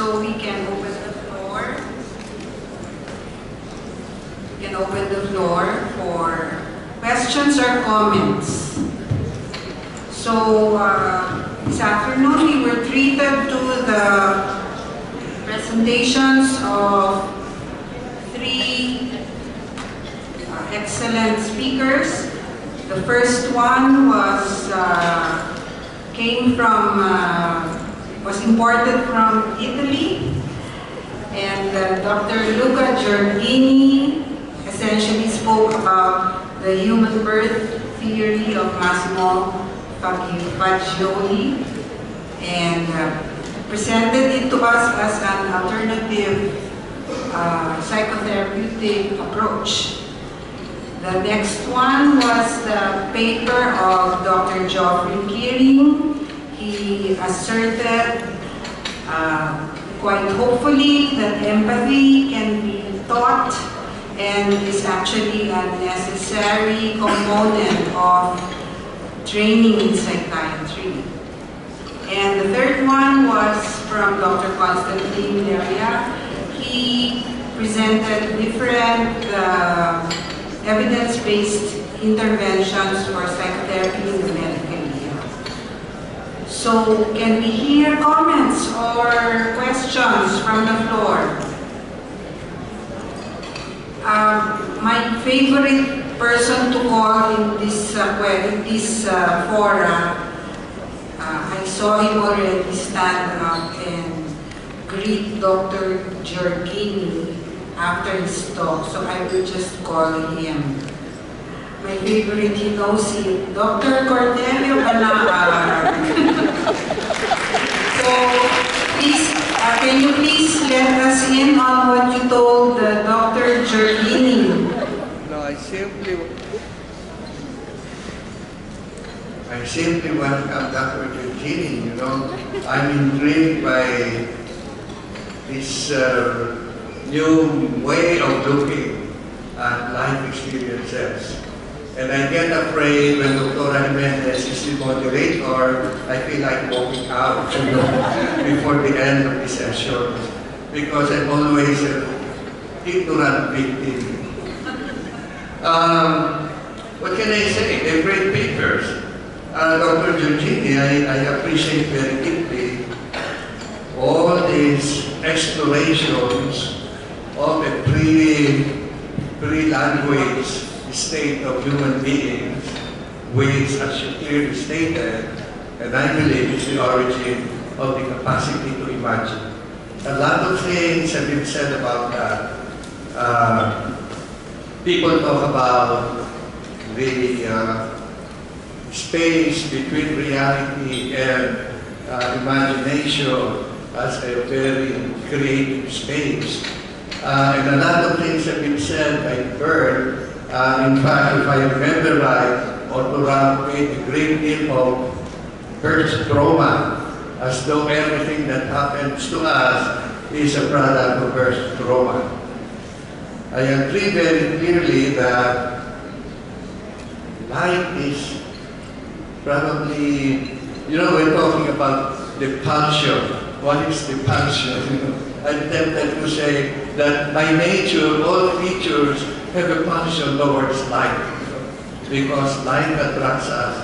so we can open the floor. We can open the floor for questions or comments. So this afternoon we were treated to the presentations of three excellent speakers. The first one was was imported from Italy, and Dr. Luca Giorgini essentially spoke about the human birth theory of Massimo Faggioli and presented it to us as an alternative psychotherapeutic approach. The next one was the paper of Dr. Geoffrey Kearing. He asserted quite hopefully that empathy can be taught and is actually a necessary component of training in psychiatry. And the third one was from Dr. Constantine Leria. He presented different evidence-based interventions for psychotherapy in the medical field. So can we hear comments or questions from the floor? My favorite person to call in this fora, I saw him already stand up and greet Dr. Giorgini after his talk, so I will just call him. My favorite, he knows it, Dr. Cornelio Balaar. So, please, can you please let us in on what you told Dr. Giorgini? No, I simply welcome Dr. Giorgini. You know, I'm intrigued by this new way of looking at life experiences. And I get afraid when Dr. Jimenez is the moderator, I feel like walking out, you know, before the end of the session, because I'm always an ignorant victim. What can I say? They're great papers. Dr. Giorgini, I appreciate very deeply all these explorations of a pre-language state of human beings, which, as you clearly stated, and I believe is the origin of the capacity to imagine. A lot of things have been said about that. People talk about the space between reality and imagination as a very creative space. And a lot of things have been said by Byrd. In fact, if I remember right, Otto Rank made a great deal of Bird's trauma, as though everything that happens to us is a product of Bird's trauma. I agree very clearly that life is probably, you know, we're talking about the pulsion. What is the pulsion? I'm tempted to say that by nature, all creatures have a pulsion towards life, because life attracts us.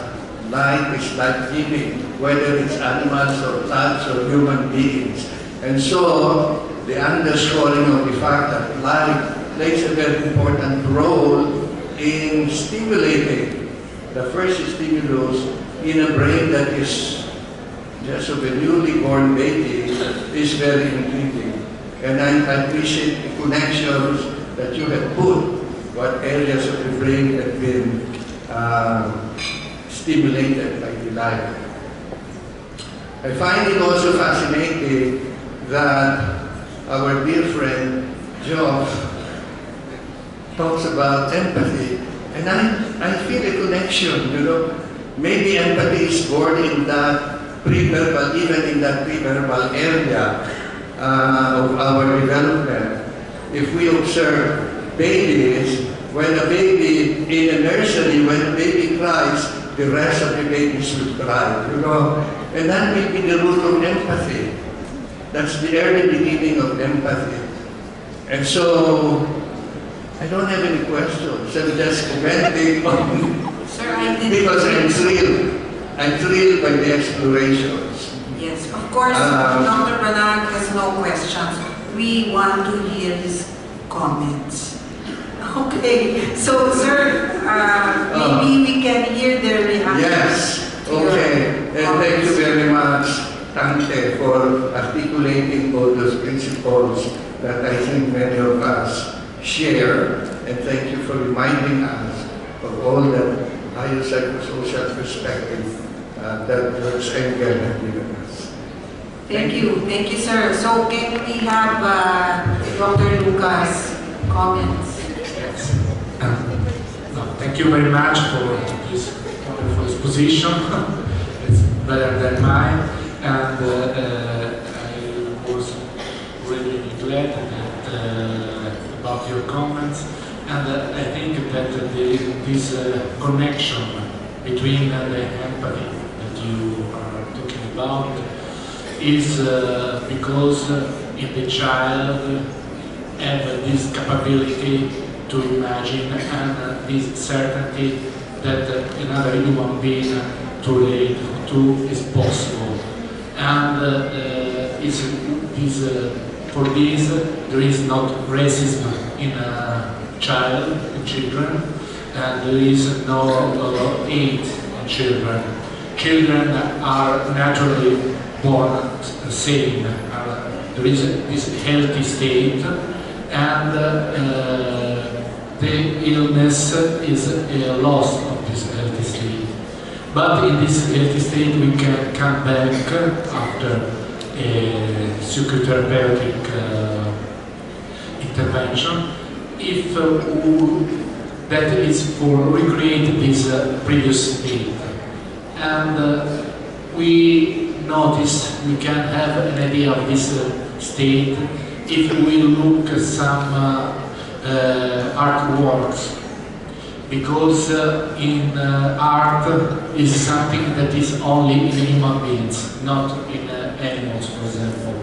Life is life-giving, whether it's animals or plants or human beings. And so, the underscoring of the fact that life plays a very important role in stimulating the first stimulus in a brain that is just of a newly born baby is very intriguing. And I appreciate the connections that you have put, what areas of the brain have been stimulated by the life. I find it also fascinating that our dear friend Geoff talks about empathy, and I feel a connection, you know. Maybe empathy is born in that pre-verbal, even in that pre-verbal area of our development. If we observe babies, when a baby in a nursery, when a baby cries, the rest of the babies will cry, you know. And that may be the root of empathy. That's the early beginning of empathy. And so, I don't have any questions. I'm just commenting on, Sir, I did. because I'm thrilled. I'm thrilled by the explorations. Yes, of course, Dr. Banag has no questions. We want to hear his comments. Okay, so sir, maybe we can hear the reaction. Yes, to your okay. And thank you comments. very much, Tante, for articulating all those principles that I think many of us share. And thank you for reminding us of all that biopsychosocial perspective that George Engel had given us. Thank you, sir. So can we have Dr. Lucas comments? Yes. No, thank you very much for this wonderful exposition. It's better than mine, and I was really glad about your comments. And I think that this connection between the empathy that you are talking about is because in the child have this capability to imagine and this certainty that another human being to relate to is possible. And for this there is not racism in children, and there is no hate in children. Children are naturally born sane. There is this healthy state, and the illness is a loss of this healthy state. But in this healthy state we can come back after a psychotherapeutic intervention if that is for recreate this previous state. And we notice we can have an idea of this state if we look at some artworks, because in art is something that is only in human beings, not in animals, for example.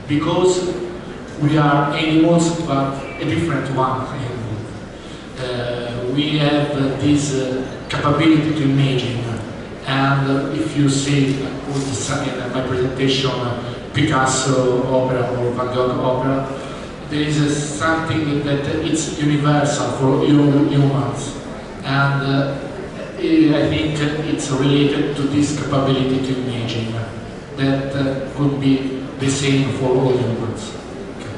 Because we are animals, but a different one. We have this capability to imagine, and if you see in my presentation Picasso opera or Van Gogh opera, there is something that it's universal for humans, and I think it's related to this capability to imagine that could be the same for all humans. Okay.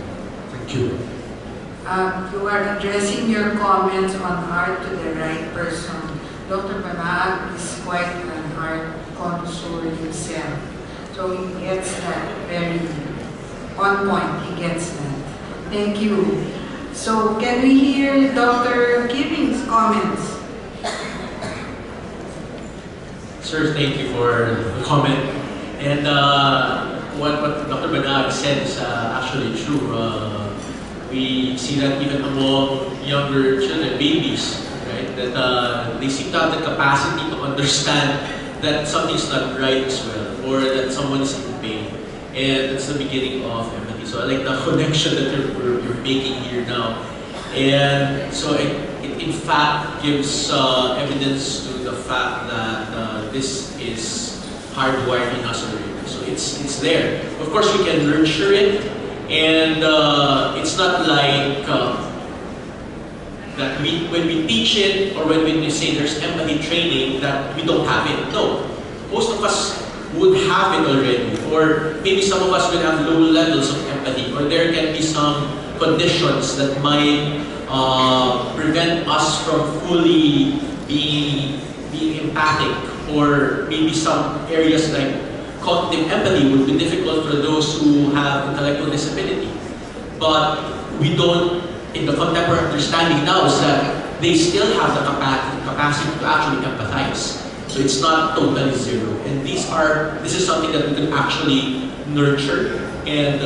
Thank you. You are addressing your comments on art to the right person. Dr. Banag is quite an art connoisseur himself, so he gets that very on point. He gets that. Thank you. So can we hear Dr. Giving's comments? Sir, thank you for the comment. And what Dr. Banag said is actually true. We see that even among younger children, babies, right? That they seem to have the capacity to understand that something's not right as well, or that someone is in pain. And that's the beginning of empathy. So I like the connection that you're making here now. And so it in fact gives evidence to the fact that this is hardwired in us already. So it's there. Of course, we can nurture it, and it's not like that when we teach it or when we say there's empathy training that we don't have it. No, most of us would have it already, or maybe some of us will have low levels of empathy, or there can be some conditions that might prevent us from fully being empathic, or maybe some areas like cognitive empathy would be difficult for those who have intellectual disability. But we don't, in the contemporary understanding now, is that they still have the capacity to actually empathize. So it's not totally zero. And this is something that we can actually nurture and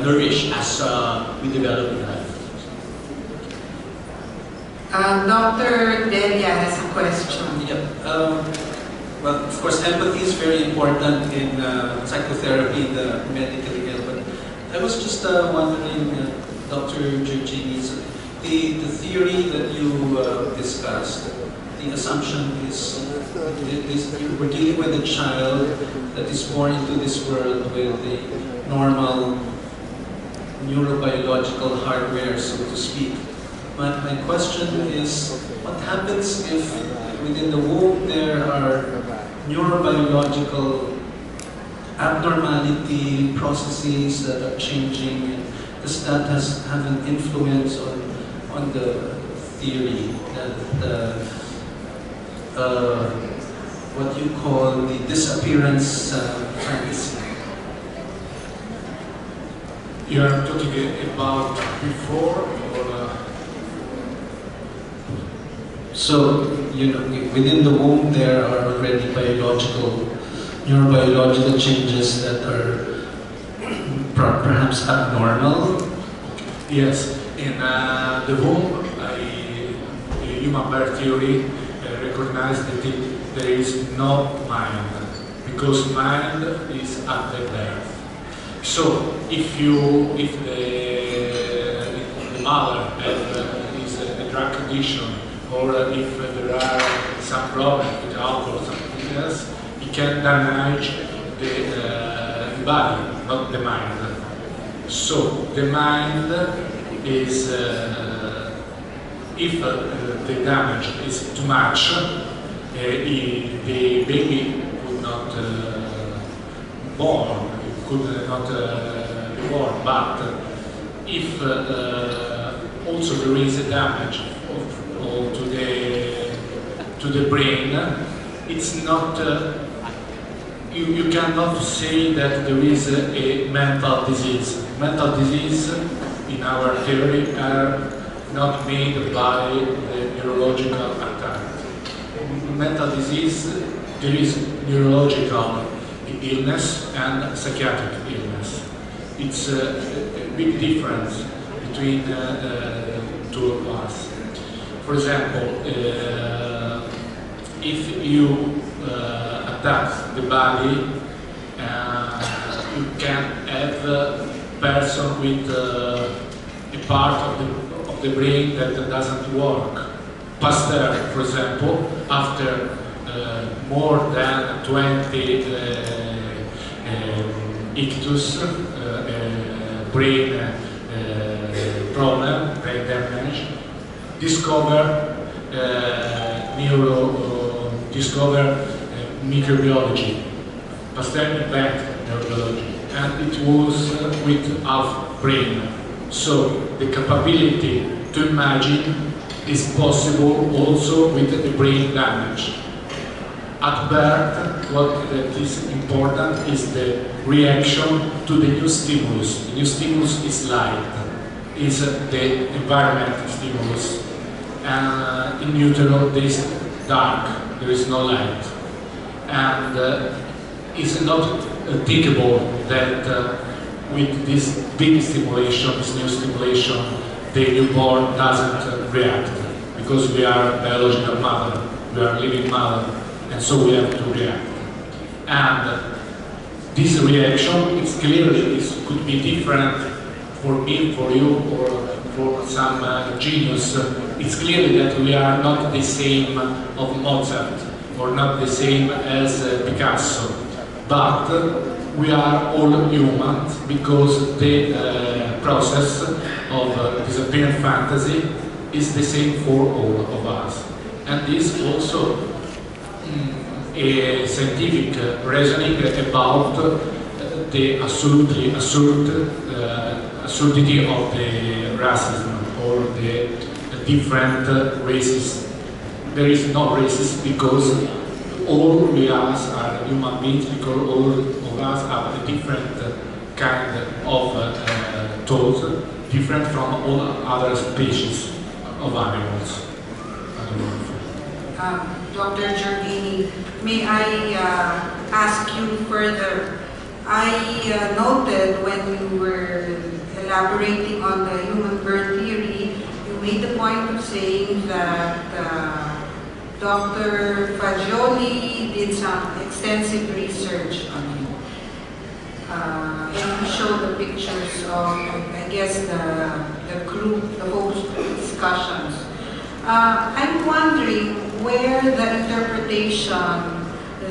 nourish as we develop in life. Dr. Delia has a question. Yeah. Well, of course, empathy is very important in psychotherapy, the medically ill. But I was just wondering, Dr. Giorgini, the theory that you discussed, the assumption is we're dealing with a child that is born into this world with the normal neurobiological hardware, so to speak. My question is, what happens if within the womb there are neurobiological abnormality processes that are changing, and does that have an influence on the theory that what you call the disappearance fantasy? You are talking about before or? So, you know, within the womb there are already neurobiological changes that are perhaps abnormal. Yes, in the womb, human birth theory recognizes that there is no mind, because mind is at the birth. So, if the mother is a drug condition, or if there are some problems with alcohol or something else, it can damage the body, not the mind. So the mind is, if the damage is too much, the baby could not born, could not be born. But if also there is a damage to the brain, it's not. You cannot say that there is a mental disease. Mental disease, in our theory, are not made by the neurological attack. Mental disease, there is neurological illness and psychiatric illness. It's a big difference between two of us. For example, if you attack the body, you can have a person with a part of the brain that doesn't work. Pasteur, for example, after more than 20 ictus, brain problem, brain damage, discover microbiology. Pasteur invented neurobiology, and it was with half brain. So the capability to imagine is possible also with the brain damage. At birth, what is important is the reaction to the new stimulus. The new stimulus is light, is the environmental stimulus. And in utero, there is dark, there is no light. And it's not thinkable that with this big stimulation, this new stimulation, the newborn doesn't react, because we are biological mother, we are living mother, and so we have to react. And this reaction, it's clearly could be different for me, for you, or for some genius. It's clearly that we are not the same of Mozart, or not the same as Picasso, but we are all humans, because the process of disappearance fantasy is the same for all of us. And this also a scientific reasoning about the absolutely absurdity of the racism, or the different races. There is no races, because all we us are human beings, because all of us have a different kind of thought, different from all other species of animals. I don't know. Dr. Giorgini, may I ask you further? I noted when you were elaborating on the human birth theory, you made the point of saying that Dr. Fagioli did some extensive research on him. and we showed the pictures of, I guess, the group, the focus group discussions. I'm wondering where the interpretation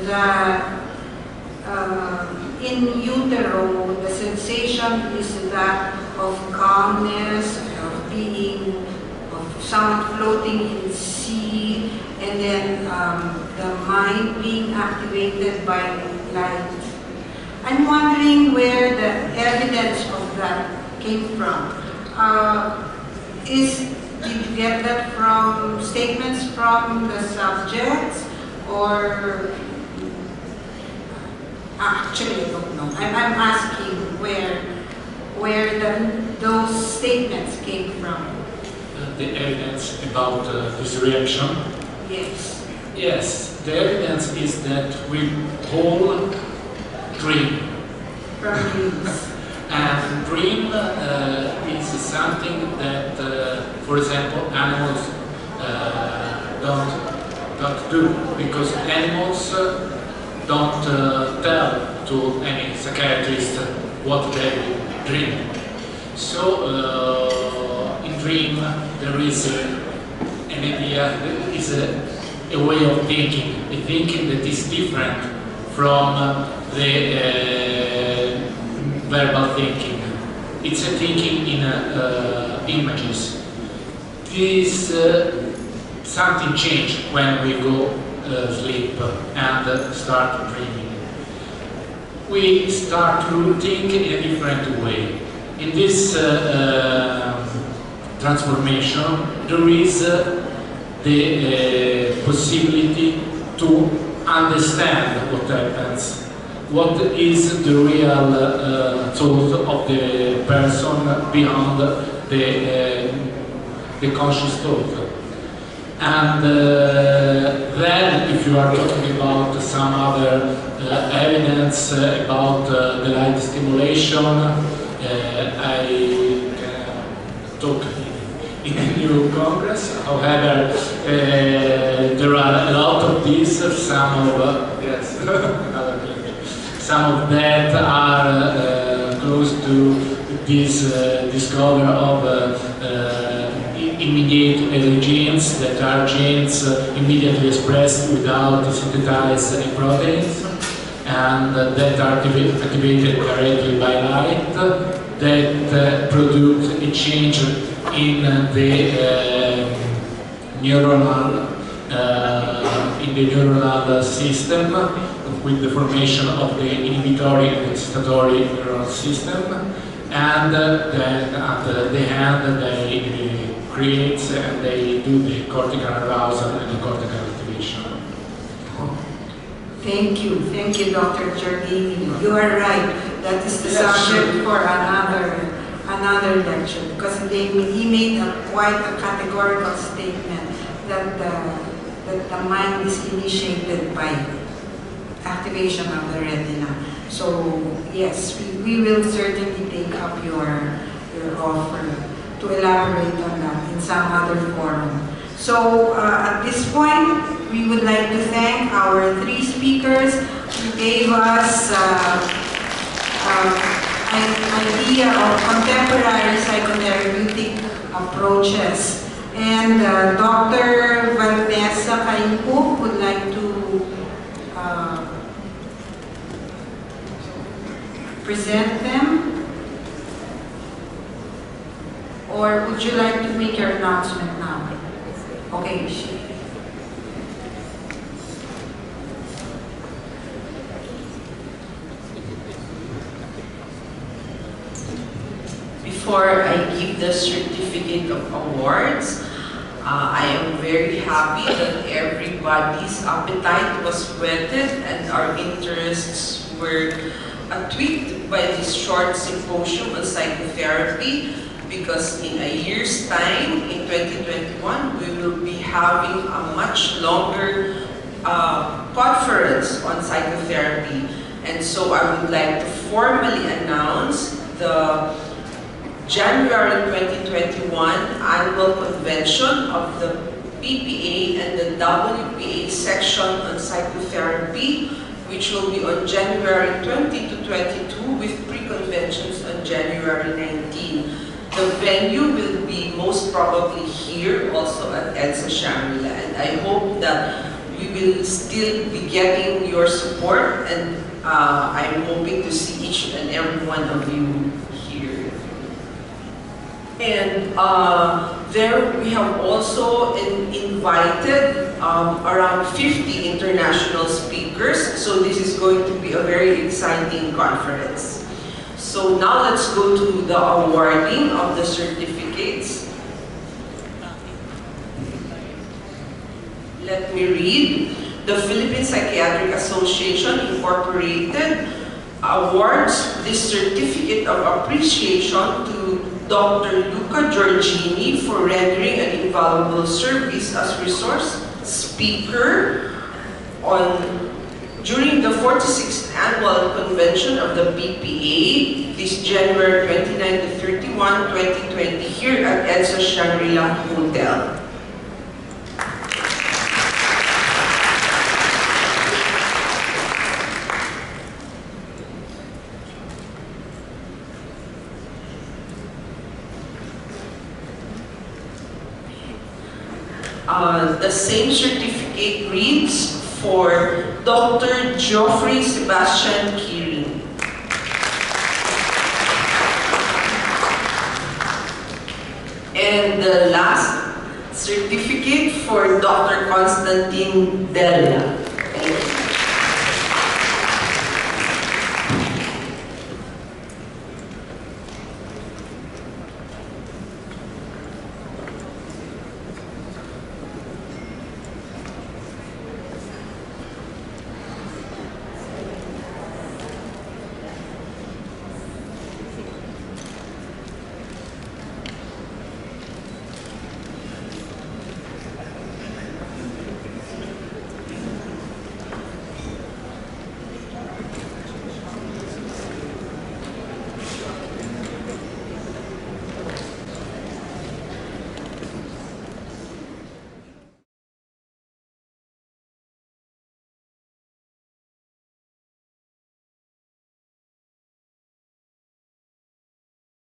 that in utero the sensation is that of calmness, of being, of someone floating in sea, and then the mind being activated by light. I'm wondering where the evidence of that came from. Did you get that from statements from the subjects, or actually I don't know. I'm asking where those statements came from. The evidence about this reaction? Yes. Yes, the evidence is that we all dream. From dreams. And dream is something that, for example, animals don't do, because animals don't tell to any psychiatrist what they dream. So in dream there is an idea, there is a way of thinking, a thinking that is different from the verbal thinking. It's a thinking in images. This something changed when we go sleep and start dreaming. We start to think in a different way. In this transformation, there is the possibility to understand what happens. What is the real thought of the person beyond the conscious thought? And then, if you are talking about some other evidence about the light stimulation, I can talk in a new Congress. However, there are a lot of these, some of yes. Some of that are close to this discovery of immediate genes that are genes immediately expressed without synthesized proteins, and that are activated directly by light, that produce a change in the neuronal system, with the formation of the inhibitory and excitatory neuronal system, and then at the end they create and they do the cortical arousal and the cortical activation. Thank you, Dr. Giardini. You are right. That is the subject for another lecture, because he made quite a categorical statement that the mind is initiated by activation of the retina. So yes, we will certainly take up your offer to elaborate on that in some other forum. So at this point, we would like to thank our three speakers who gave us an idea of contemporary psychotherapeutic approaches. And Dr. Vanessa Caimpo would like to present them, or would you like to make your announcement now? Okay. Before I give the certificate of awards, I am very happy that everybody's appetite was whetted and our interests were tweaked by this short symposium on psychotherapy, because in a year's time, in 2021, we will be having a much longer conference on psychotherapy. And so I would like to formally announce the January 2021 annual convention of the PPA and the WPA section on psychotherapy, which will be on January 20 to 22 with pre-conventions on January 19. The venue will be most probably here also at EDSA Shangri-La, and I hope that we will still be getting your support, and I'm hoping to see each and every one of you here. And there we have also invited around 50 international speakers, so this is going to be a very exciting conference. So now let's go to the awarding of the certificates. Let me read. The Philippine Psychiatric Association Incorporated awards this certificate of appreciation to Dr. Luca Giorgini for rendering an invaluable service as resource speaker during the 46th Annual Convention of the PPA this January 29 to 31, 2020 here at EDSA Shangri-La Hotel. The same certificate reads for Dr. Geoffrey Sebastian Kirin. And the last certificate for Dr. Constantine Delia.